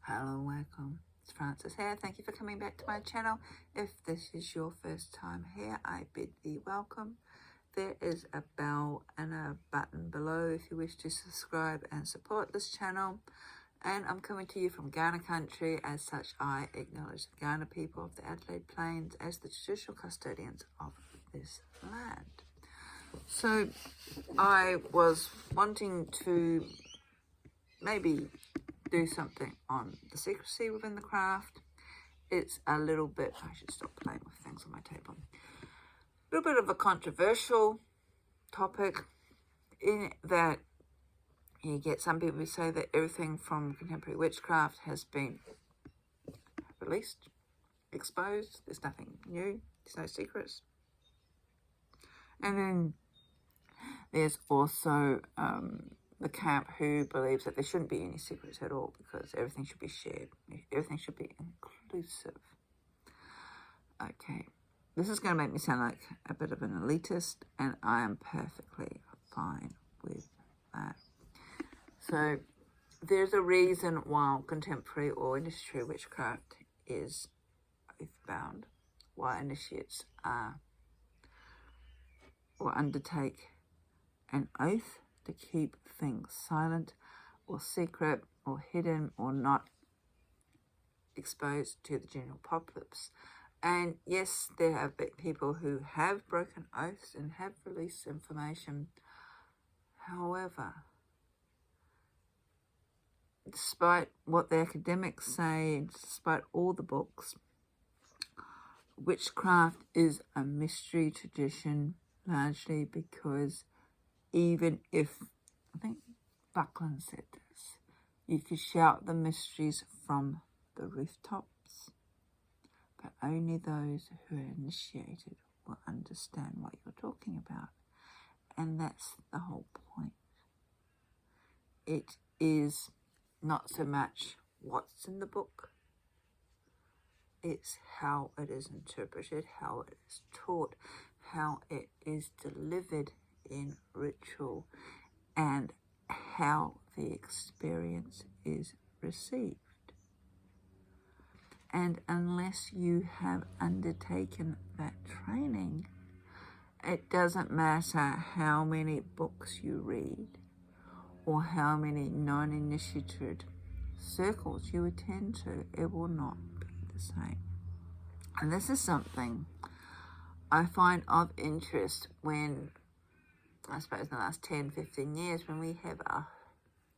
Hello and welcome. It's Francis here. Thank you for coming back to my channel. If this is your first time here, I bid thee welcome. There is a bell and a button below if you wish to subscribe and support this channel. And I'm coming to you from Ghana country. As such, I acknowledge the Ghana people of the Adelaide Plains as the traditional custodians of this land. So I was wanting to maybe do something on the secrecy within the craft. It's a little bit, I should stop playing with things on my table. A little bit of a controversial topic in that you get some people who say that everything from contemporary witchcraft has been released, exposed. There's nothing new. There's no secrets. And then there's also the camp who believes that there shouldn't be any secrets at all because everything should be shared. Everything should be inclusive. Okay, this is going to make me sound like a bit of an elitist, and I am perfectly fine with that. So there's a reason why contemporary or initiatory witchcraft is oath-bound, why initiates are or undertake an oath to keep things silent or secret or hidden or not exposed to the general populace. And yes, there have been people who have broken oaths and have released information. However, despite what the academics say, despite all the books, witchcraft is a mystery tradition, largely because even if, I think Buckland said this, you could shout the mysteries from the rooftops, but only those who are initiated will understand what you're talking about. And that's the whole point. It is not so much what's in the book, it's how it is interpreted, how it is taught, how it is delivered in ritual, and how the experience is received. And unless you have undertaken that training, it doesn't matter how many books you read or how many non-initiated circles you attend to, it will not be the same. And this is something I find of interest when, I suppose in the last 10, 15 years, when we have an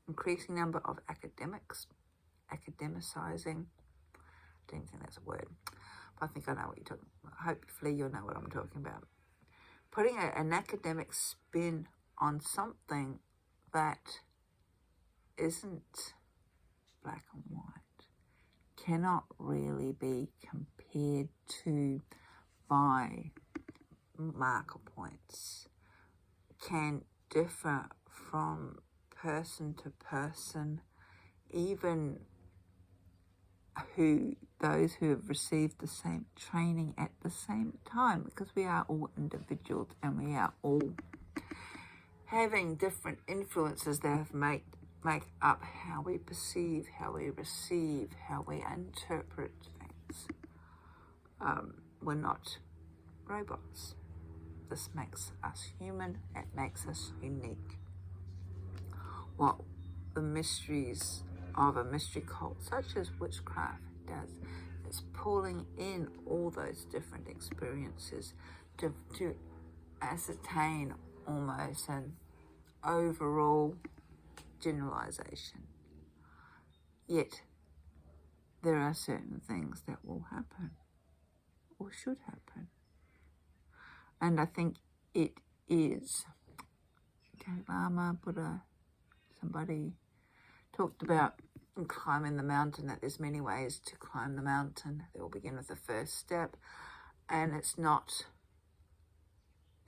increasing number of academics, academicizing, I don't think that's a word, but I think I know what you're talking about. Hopefully you'll know what I'm talking about. Putting an academic spin on something that isn't black and white, cannot really be compared to by marker points, can differ from person to person, even those who have received the same training at the same time, because we are all individuals and we are all having different influences that have make up how we perceive, how we receive, how we interpret things. We're not robots. This makes us human. It makes us unique. What the mysteries of a mystery cult such as witchcraft does is pulling in all those different experiences to ascertain almost an overall generalization. Yet there are certain things that will happen or should happen. And I think it is, Lama, Buddha, somebody talked about climbing the mountain, that there's many ways to climb the mountain. They all begin with the first step, and it's not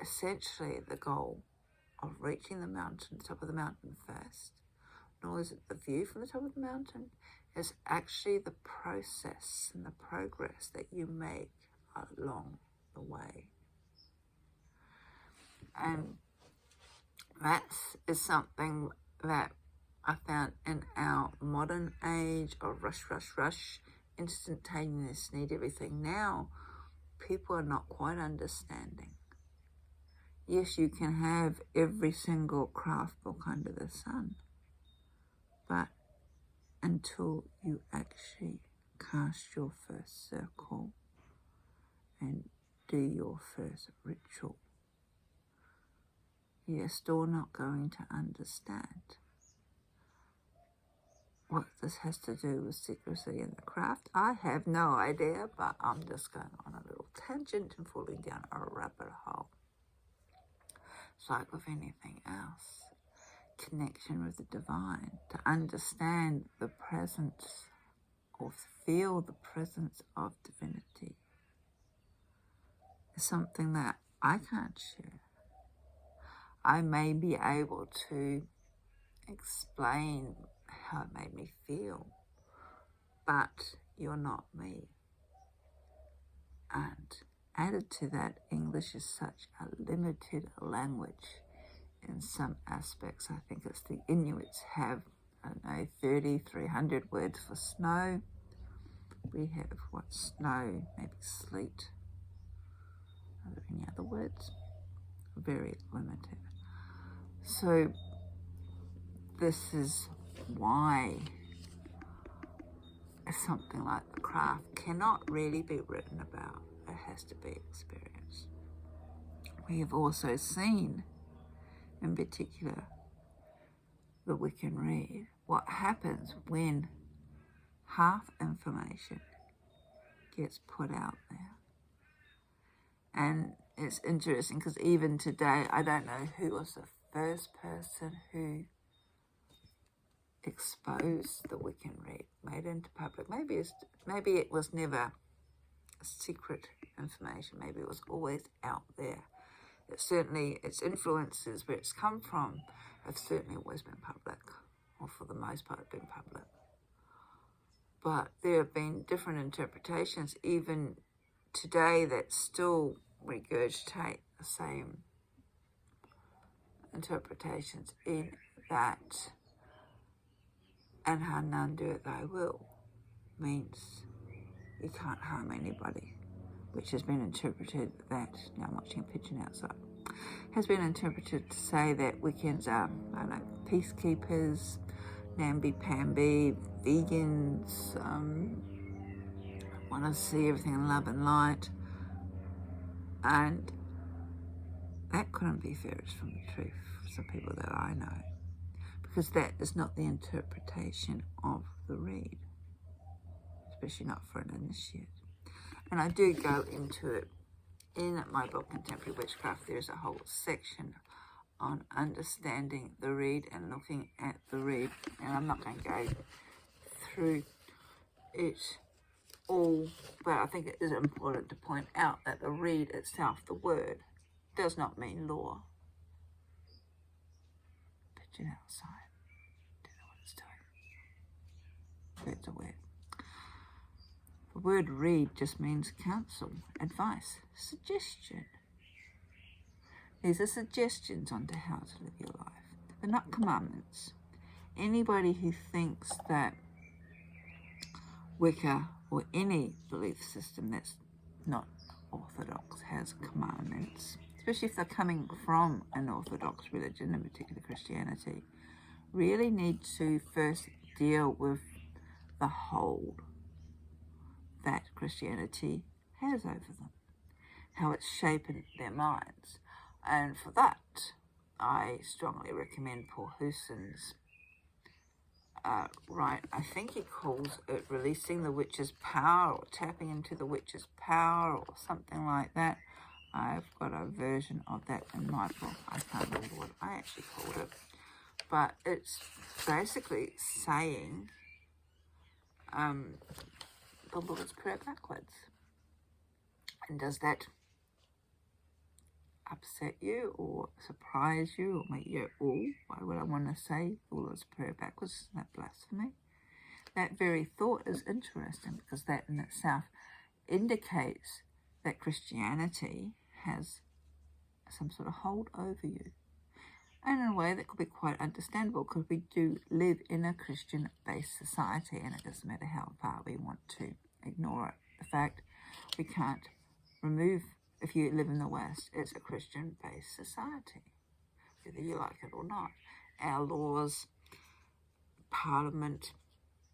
essentially the goal of reaching the mountain, the top of the mountain first, nor is it the view from the top of the mountain. It's actually the process and the progress that you make along the way. And that is something that I found in our modern age of rush, instantaneous, need everything now, people are not quite understanding. Yes, you can have every single craft book under the sun, but until you actually cast your first circle and do your first ritual, you're still not going to understand. What this has to do with secrecy and the craft, I have no idea, but I'm just going on a little tangent and falling down a rabbit hole. It's like with anything else. Connection with the divine, to understand the presence or feel the presence of divinity is something that I can't share. I may be able to explain how it made me feel, but you're not me. And added to that, English is such a limited language in some aspects. I think it's the Inuits have, 30, 300 words for snow. We have, snow, maybe sleet. Are there any other words? Very limited. So this is why something like the craft cannot really be written about. It has to be experienced. We have also seen, in particular, the Wiccan read, what happens when half information gets put out there. And it's interesting because even today, I don't know who was the first person who exposed the Wiccan read, made it into public. Maybe it was never secret information. Maybe it was always out there. It certainly, its influences, where it's come from, have certainly always been public, or for the most part been public. But there have been different interpretations, even today, that still regurgitate the same interpretations, in that "and how none do it thy will" means you can't harm anybody, which has been interpreted that, now I'm watching a pigeon outside, has been interpreted to say that Wiccans are, peacekeepers, namby-pamby, vegans, want to see everything in love and light. And that couldn't be furthest from the truth for some people that I know, because that is not the interpretation of the read, especially not for an initiate. And I do go into it in my book, Contemporary Witchcraft. There's a whole section on understanding the read and looking at the read. And I'm not going to go through it all, but I think it is important to point out that the read itself, the word, does not mean law. Pigeon outside. Don't know what it's doing. Birds are weird. The word read just means counsel, advice, suggestion. These are suggestions on how to live your life. They're not commandments. Anybody who thinks that Wicca or any belief system that's not orthodox has commandments, especially if they're coming from an orthodox religion, in particular Christianity, really need to first deal with the hold that Christianity has over them, how it's shaping their minds. And for that, I strongly recommend Paul Hewson's I think he calls it Releasing the Witch's Power, or Tapping into the Witch's Power, or something like that. I've got a version of that in my book. I can't remember what I actually called it. But it's basically saying the Lord's Prayer backwards. And does that upset you or surprise you or make you, why would I want to say the Lord's Prayer backwards? Isn't that blasphemy? That very thought is interesting, because that in itself indicates that Christianity has some sort of hold over you. And in a way that could be quite understandable, because we do live in a Christian-based society, and it doesn't matter how far we want to ignore it. The fact we can't remove, if you live in the West, it's a Christian-based society, whether you like it or not. Our laws, Parliament,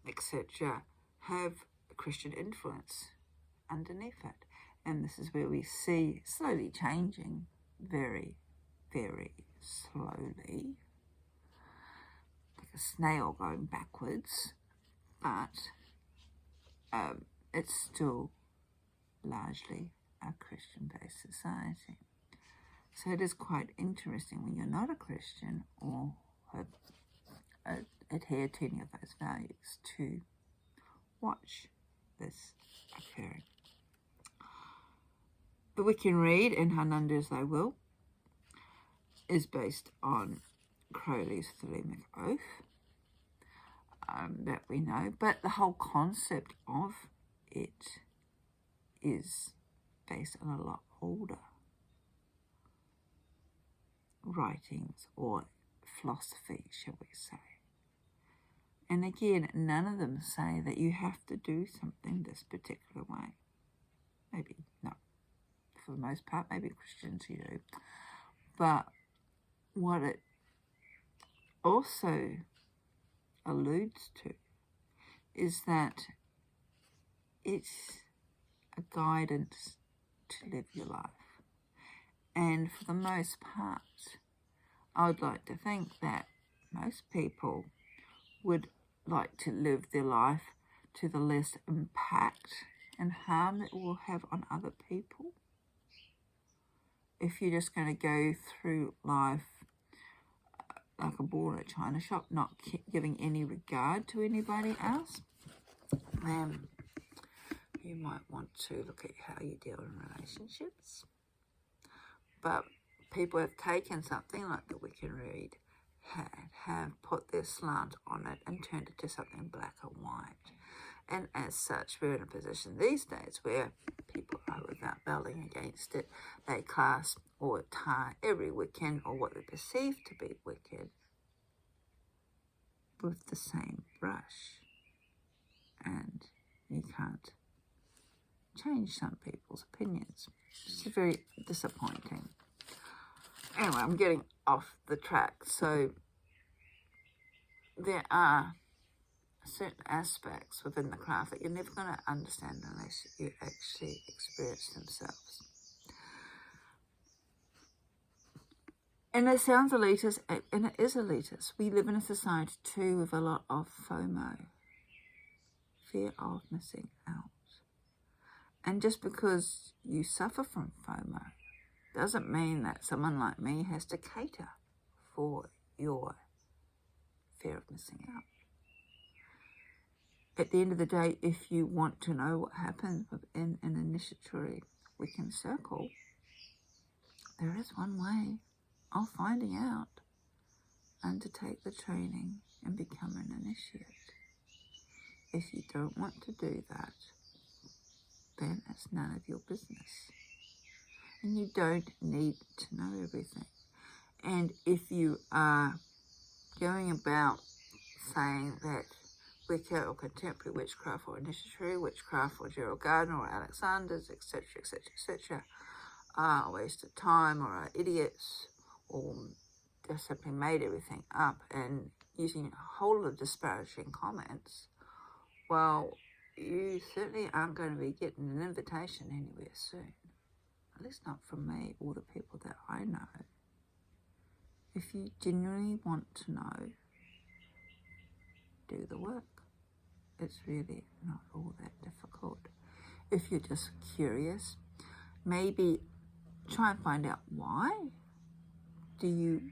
etc., have a Christian influence underneath it. And this is where we see slowly changing, very, very slowly, like a snail going backwards, but it's still largely a Christian-based society. So it is quite interesting when you're not a Christian or adhere to any of those values to watch this occurring. The Wiccan read, in Hanunda as They Will, is based on Crowley's Thelemic Oath, that we know, but the whole concept of it is based on a lot older writings or philosophy, shall we say. And again, none of them say that you have to do something this particular way. Maybe, no. For the most part, maybe Christians you do. But what it also alludes to is that it's a guidance to live your life. And for the most part, I would like to think that most people would like to live their life to the less impact and harm it will have on other people. If you're just going to go through life like a bull in a china shop, not giving any regard to anybody else, then you might want to look at how you deal in relationships. But people have taken something like the Wiccan read, have put their slant on it and turned it to something black and white. And as such, we're in a position these days where people are, without belling against it, they class or tie every Wiccan or what they perceive to be Wiccan with the same brush. And you can't change some people's opinions. It's very disappointing. Anyway, I'm getting off the track. So there are certain aspects within the craft that you're never going to understand unless you actually experience themselves. And it sounds elitist, and it is elitist. We live in a society too with a lot of FOMO, fear of missing out. And just because you suffer from FOMO doesn't mean that someone like me has to cater for your fear of missing out. At the end of the day, if you want to know what happens within an initiatory Wiccan circle, there is one way of finding out. Undertake the training and become an initiate. If you don't want to do that, then it's none of your business. And you don't need to know everything. And if you are going about saying that Wicca or contemporary witchcraft or initiatory witchcraft or Gerald Gardner or Alexander's, etc., etc., etc., are a waste of time or are idiots or just simply made everything up and using a whole lot of disparaging comments, well, you certainly aren't going to be getting an invitation anywhere soon. At least not from me or the people that I know. If you genuinely want to know, do the work. It's really not all that difficult. If you're just curious, maybe try and find out why do you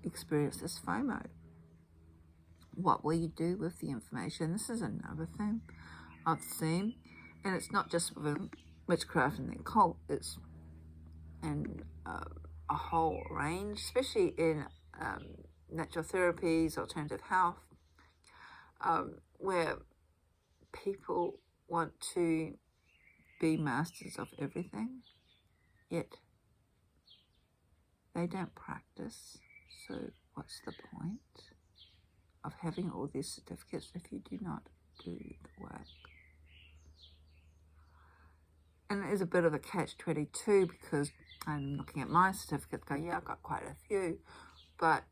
experience this FOMO. What will you do with the information? This is another thing I've seen, and it's not just within witchcraft and the occult, it's in a whole range, especially in natural therapies, alternative health, where people want to be masters of everything, yet they don't practice So what's the point of having all these certificates if you do not do the work? And it is a bit of a catch-22 because I'm looking at my certificates going, yeah, I've got quite a few, but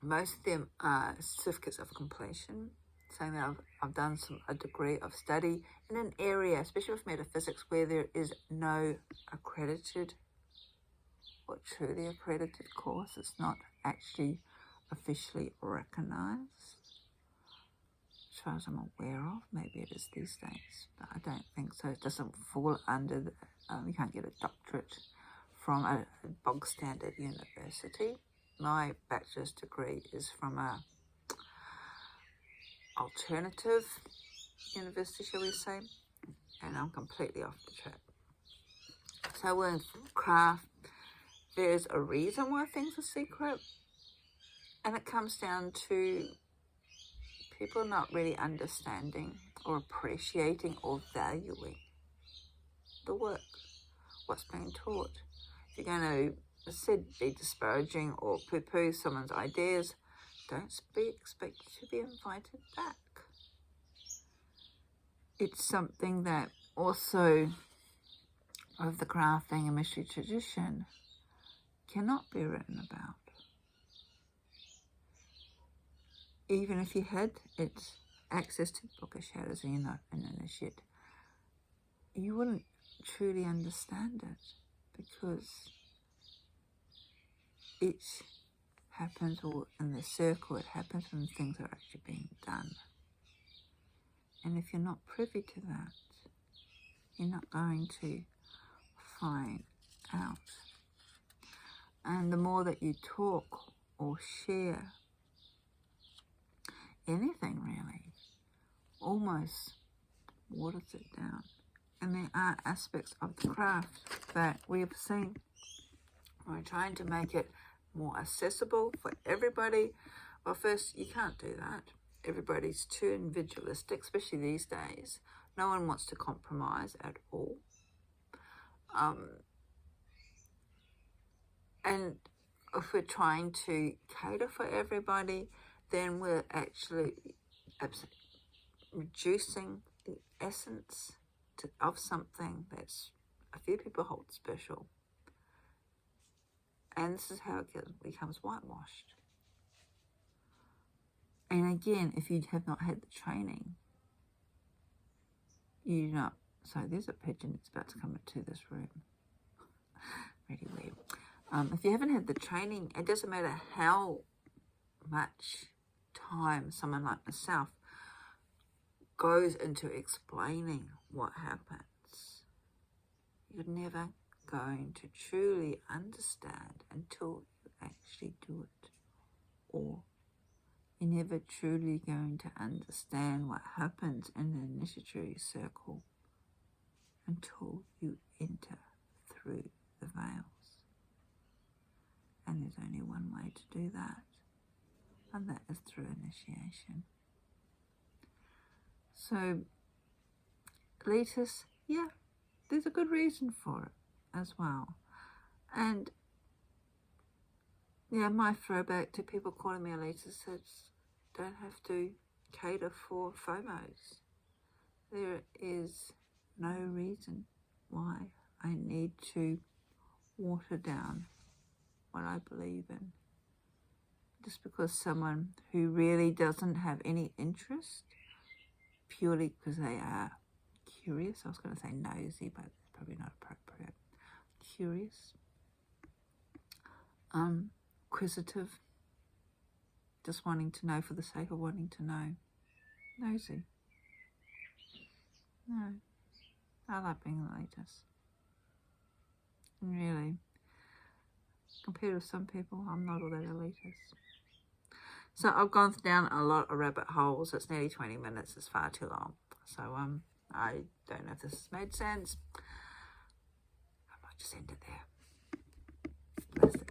most of them are certificates of completion, saying that I've done a degree of study in an area, especially with metaphysics, where there is no accredited or truly accredited course. It's not actually officially recognized, as far as I'm aware of. Maybe it is these days, but I don't think so. It doesn't fall under the, you can't get a doctorate from a bog standard university. My bachelor's degree is from a alternative university, shall we say, and I'm completely off the track. So with craft, there's a reason why things are secret, and it comes down to people not really understanding or appreciating or valuing the work, what's being taught. If you're going to be disparaging or poo-poo someone's ideas, don't be expected to be invited back. It's something that also, of the crafting and mystery tradition, cannot be written about. Even if you had access to the Book of Shadows and you're not an initiate, you wouldn't truly understand it, because it happens, or in the circle, it happens when things are actually being done. And if you're not privy to that, you're not going to find out. And the more that you talk or share anything, really, almost waters it down. And there are aspects of the craft that we have seen. We're trying to make it more accessible for everybody. Well, first, you can't do that. Everybody's too individualistic, especially these days. No one wants to compromise at all. And if we're trying to cater for everybody, then we're actually reducing the essence of something that's a few people hold special. And this is how it becomes whitewashed. And again, if you have not had the training, you do not. So there's a pigeon that's about to come into this room. Really weird. If you haven't had the training, it doesn't matter how much time someone like myself goes into explaining what happens. You're never going to truly understand until you actually do it. Or you're never truly going to understand what happens in the initiatory circle until you enter through the veils. And there's only one way to do that, and that is through initiation. So, elitists, yeah, there's a good reason for it as well. And yeah, my throwback to people calling me elitist is, don't have to cater for FOMOs. There is no reason why I need to water down what I believe in. Just because someone who really doesn't have any interest, purely because they are curious, I was going to say nosy, but it's probably not appropriate. Curious, inquisitive, just wanting to know for the sake of wanting to know. Nosy. No, I like being an elitist. And really, compared with some people, I'm not all that elitist. So I've gone down a lot of rabbit holes. It's nearly 20 minutes. It's far too long. So I don't know if this has made sense. I might just end it there. Bless it.